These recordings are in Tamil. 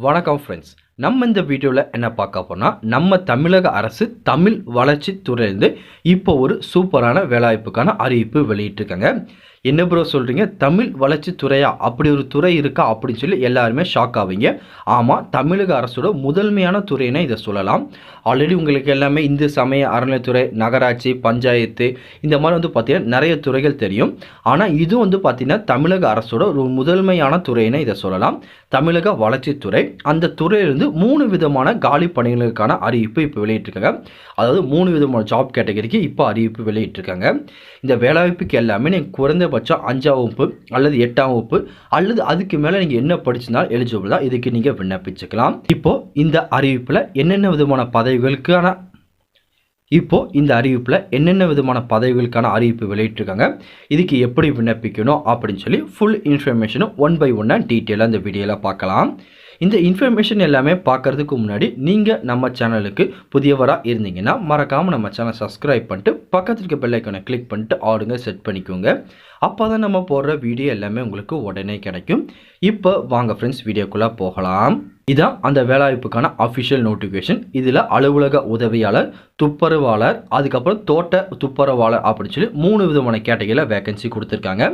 வணக்கம் ஃப்ரெண்ட்ஸ். நம்ம இந்த வீடியோவில் என்ன பார்க்க போனால், நம்ம தமிழக அரசு தமிழ் வளர்ச்சி துறையிலிருந்து இப்போ ஒரு சூப்பரான வேலைவாய்ப்புக்கான அறிவிப்பு வெளியிட்டிருக்காங்க. என்ன ப்ரோ சொல்கிறீங்க, தமிழ் வளர்ச்சி துறையா, அப்படி ஒரு துறை இருக்கா அப்படின்னு சொல்லி எல்லாருமே ஷாக் ஆவீங்க. ஆமாம், தமிழக அரசோட முதன்மையான துறையினை இதை சொல்லலாம். ஆல்ரெடி உங்களுக்கு எல்லாமே இந்து சமய அறநிலைத்துறை, நகராட்சி, பஞ்சாயத்து இந்த மாதிரி பார்த்தீங்கன்னா நிறைய துறைகள் தெரியும். ஆனால் இது பார்த்தீங்கன்னா தமிழக அரசோட ஒரு முதன்மையான துறையினை இதை சொல்லலாம். தமிழக வளர்ச்சித்துறை. அந்த துறையிலிருந்து 3 விதமான காலி பணிகளுக்கான அறிவிப்பு இப்போ வெளியிட்டிருக்காங்க. அதாவது 3 விதமான ஜாப் கேட்டகரிக்கு இப்போ அறிவிப்பு வெளியிட்டிருக்காங்க. இந்த வேலைவாய்ப்புக்கு எல்லாமே நீங்கள் குறைந்தபட்சம் 5ஆம் வகுப்பு அல்லது 8ஆம் வகுப்பு அல்லது அதுக்கு மேலே நீங்கள் என்ன படிச்சிருந்தாலும் எலிஜிபிள் தான். இதுக்கு நீங்கள் விண்ணப்பிச்சுக்கலாம். இப்போ இந்த அறிவிப்பில் என்னென்ன விதமான பதவிகளுக்கான அறிவிப்பு வெளியிட்டிருக்காங்க, இதுக்கு எப்படி விண்ணப்பிக்கணும் அப்படின்னு சொல்லி ஃபுல் இன்ஃபர்மேஷனும் 1 by 1 டீட்டெயிலாக இந்த வீடியோவில் பார்க்கலாம். இந்த இன்ஃபர்மேஷன் எல்லாமே பார்க்குறதுக்கு முன்னாடி நீங்கள் நம்ம சேனலுக்கு புதியவராக இருந்தீங்கன்னா மறக்காமல் நம்ம சேனல் சப்ஸ்கிரைப் பண்ணிட்டு பக்கத்தில் இருக்க பெல் ஐக்கானை கிளிக் பண்ணிட்டு ஆடுங்க செட் பண்ணிக்கோங்க. அப்போ தான் நம்ம போடுற வீடியோ எல்லாமே உங்களுக்கு உடனே கிடைக்கும். இப்போ வாங்க ஃப்ரெண்ட்ஸ், வீடியோக்குள்ளே போகலாம். இதான் அந்த வேலைவாய்ப்புக்கான அஃபிஷியல் நோட்டிஃபிகேஷன். இதில் அலுவலக உதவியாளர், துப்புரவாளர், அதுக்கப்புறம் தோட்ட துப்புரவாளர் அப்படின்னு சொல்லி 3 விதமான கேட்டகரியில் வேகன்சி கொடுத்துருக்காங்க.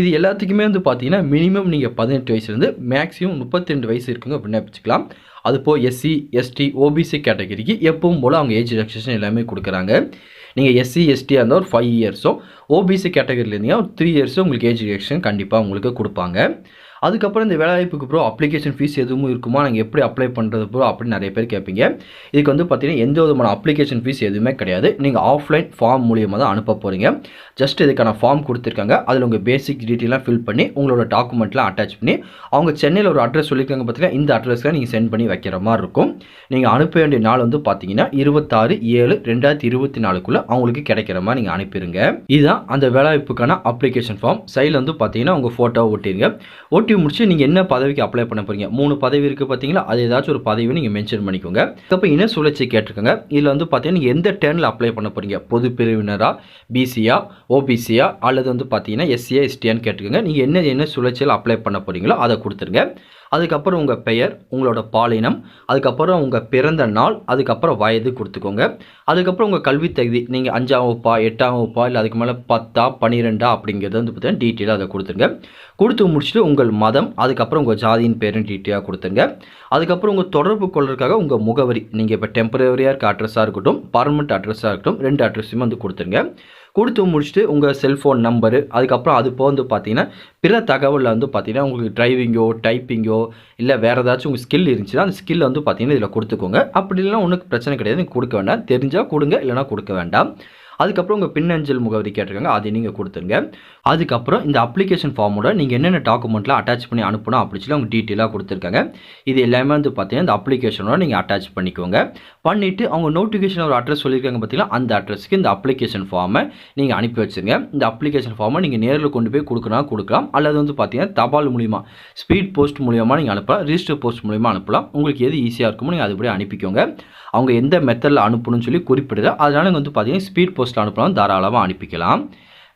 இது எல்லாத்துக்குமே பார்த்தீங்கன்னா மினிமம் நீங்கள் 18 வயசுலேருந்து மேக்ஸிமம் 32 வயசு இருக்குங்க விண்ணப்பிச்சுக்கலாம். அதுபோல் எஸ்சி, எஸ்டி, ஓபிசி கேட்டகரிக்கு எப்பவும் போல் அவங்க ஏஜ் ரிலாக்ஸேஷன் எல்லாமே கொடுக்குறாங்க. நீங்கள் எஸ்சி, எஸ்டியாக இருந்தால் ஒரு 5 இயர்ஸும், ஓபிசி கேட்டகரியில் இருந்தீங்கன்னா ஒரு 3 இயர்ஸும் உங்களுக்கு ஏஜ் ரிலாக்ஸேஷன் கண்டிப்பாக உங்களுக்கு கொடுப்பாங்க. அதுக்கப்புறம் இந்த வேலைவாய்ப்புக்கு ப்ரோ அப்ளிகேஷன் ஃபீஸ் எதுவும் இருக்குமா, நாங்கள் எப்படி அப்ளை பண்ணுறது ப்ரோ அப்படின்னு நிறைய பேர் கேட்பீங்க. இதுக்கு பார்த்தீங்கன்னா எந்த விதமான அப்ளிகேஷன் ஃபீஸ் எதுவுமே கிடையாது. நீங்கள் ஆஃப்லைன் ஃபார்ம் மூலியமாக தான் அனுப்ப போகிறீங்க. ஜஸ்ட் இதுக்கான ஃபார்ம் கொடுத்துருக்காங்க. அதில் உங்கள் பேசிக் டீட்டெயிலாம் ஃபில் பண்ணி உங்களோட டாக்குமெண்ட்லாம் அட்டாச் பண்ணி அவங்க சென்னையில் ஒரு அட்ரஸ் சொல்லியிருக்காங்க பார்த்தீங்கன்னா, இந்த அட்ரஸ்லாம் நீங்கள் சென்ட் பண்ணி வைக்கிற மாதிரி இருக்கும். நீங்கள் அனுப்ப வேண்டிய நாள் பார்த்தீங்கன்னா 26/7/2024 அவங்களுக்கு கிடைக்கிற மாதிரி நீங்கள் அனுப்பிடுங்க. இதுதான் அந்த வேலைவாய்ப்புக்கான அப்ளிகேஷன் ஃபார்ம். சைடில் பார்த்தீங்கன்னா உங்கள் ஃபோட்டோ ஒட்டிடுங்க. ஒட்டி முடிச்சு நீங்கள் என்ன பதவிக்கு அப்ளை பண்ண போகிறீங்க, 3 பதவி இருக்குது பார்த்தீங்களா, அது ஏதாச்சும் ஒரு பதவி நீங்கள் மென்ஷன் பண்ணிக்கோங்க. அப்போ இன சுழற்சி கேட்டிருக்காங்க. இதில் பார்த்தீங்கன்னா நீங்கள் எந்த டேர்னில் அப்ளை பண்ண போகிறீங்க, பொது பிரிவினரா, பிசியா, ஓபிசியா அல்லது பார்த்தீங்கன்னா எஸ்சியா, எஸ்டியான்னு கேட்டுக்கோங்க. நீங்கள் என்ன சுழற்சியில் அப்ளை பண்ண போகிறீங்களோ அதை கொடுத்துருங்க. அதுக்கப்புறம் உங்கள் பெயர், உங்களோட பாலினம், அதுக்கப்புறம் உங்கள் பிறந்த நாள், அதுக்கப்புறம் வயது கொடுத்துக்கோங்க. அதுக்கப்புறம் உங்கள் கல்வி தகுதி, நீங்கள் 5ஆம் வகுப்பா, 8ஆம் வகுப்பா, இல்லை அதுக்கு மேலே 10ஆ, 12ஆ அப்படிங்கிறது பார்த்தீங்கன்னா டீட்டெயிலாக அதை கொடுத்துருங்க. கொடுத்து முடிச்சுட்டு உங்கள் மதம், அதுக்கப்புறம் உங்கள் ஜாதியின் பேரும் டீட்டெயிலாக கொடுத்துருங்க. அதுக்கப்புறம் உங்கள் தொடர்பு கொள்றதுக்காக உங்கள் முகவரி, நீங்கள் இப்போ டெம்பரரியாக இருக்க அட்ரஸாக இருக்கட்டும், பர்மனெண்ட் அட்ரஸாக இருக்கட்டும், 2 அட்ரஸுமே கொடுத்துருங்க. கொடுத்து முடிச்சுட்டு உங்கள் செல்ஃபோன் நம்பரு, அதுக்கப்புறம் அது போக பார்த்தீங்கன்னா பிற தகவலில் பார்த்தீங்கன்னா உங்களுக்கு டிரைவிங்கோ, டைப்பிங்கோ இல்லை வேறு ஏதாச்சும் உங்கள் ஸ்கில் இருந்துச்சுன்னா அந்த ஸ்கில் பார்த்தீங்கன்னா இதில் கொடுத்துக்கோங்க. அப்படி இல்லைனா ஒன்றும் பிரச்சனை கிடையாது, நீங்கள் கொடுக்க வேண்டாம். தெரிஞ்சால் கொடுங்க, இல்லைனா கொடுக்க வேண்டாம். அதுக்கப்புறம் உங்கள் பின்னஞ்சல் முகவரி கேட்டிருக்காங்க, அதை நீங்கள் கொடுத்துருங்க. அதுக்கப்புறம் இந்த அப்ளிகேஷன் ஃபார்மோட நீங்கள் என்னென்ன டாக்குமெண்ட்லாம் அட்டாச் பண்ணி அனுப்பணும் அப்படின்னு சொல்லி அவங்க டீட்டெயிலாக கொடுத்துருக்காங்க. இது எல்லாமே பார்த்தீங்கன்னா இந்த அப்ளிகேஷனோட நீங்கள் அட்டாச் பண்ணிக்கோங்க. பண்ணிவிட்டு அவங்க நோட்டிஃபிகேஷன் ஒரு அட்ரஸ் சொல்லியிருக்காங்க பார்த்தீங்கன்னா, அந்த அட்ரஸ்க்கு இந்த அப்ளிகேஷன் ஃபார்மை நீங்கள் அனுப்பி வச்சுருங்க. இந்த அப்ளிகேஷன் ஃபார்மை நீங்கள் நேரில் கொண்டு போய் கொடுக்கலாம். அல்லது பார்த்தீங்கன்னா தபால் மூலிமா, ஸ்பீட் போஸ்ட் மூலியமாக நீங்கள் அனுப்பலாம், ரிஜிஸ்டர் போஸ்ட் மூலியமாக அனுப்பலாம். உங்களுக்கு எது ஈஸியாக இருக்குமோ நீங்கள் அதுபடி அனுப்பிக்கோங்க. அவங்க எந்த மெத்தடில் அனுப்பணும்னு சொல்லி குறிப்பிடுது, அதனால் நீங்கள் பார்த்தீங்கன்னா ஸ்பீட் போஸ்ட்டில் அனுப்பலாம், தாராளமாக அனுப்பிக்கலாம்.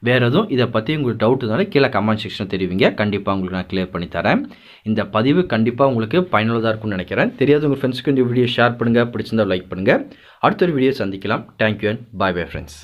வேறு எதுவும் இதை பற்றி உங்களுக்கு டவுட் இருந்தாலும் கீழே கமெண்ட் செக்ஷனில் தெரிவிங்க. கண்டிப்பாக உங்களுக்கு நான் கிளியர் பண்ணி தரேன். இந்த பதிவு கண்டிப்பாக உங்களுக்கு பயனுள்ளதாக இருக்கும்னு நினைக்கிறேன். தெரியாத உங்கள் ஃப்ரெண்ட்ஸ்க்கு இந்த வீடியோ ஷேர் பண்ணுங்கள், பிடிச்சிருந்தால் லைக் பண்ணுங்கள். அடுத்த ஒரு வீடியோ சந்திக்கலாம். Thank you and bye bye friends.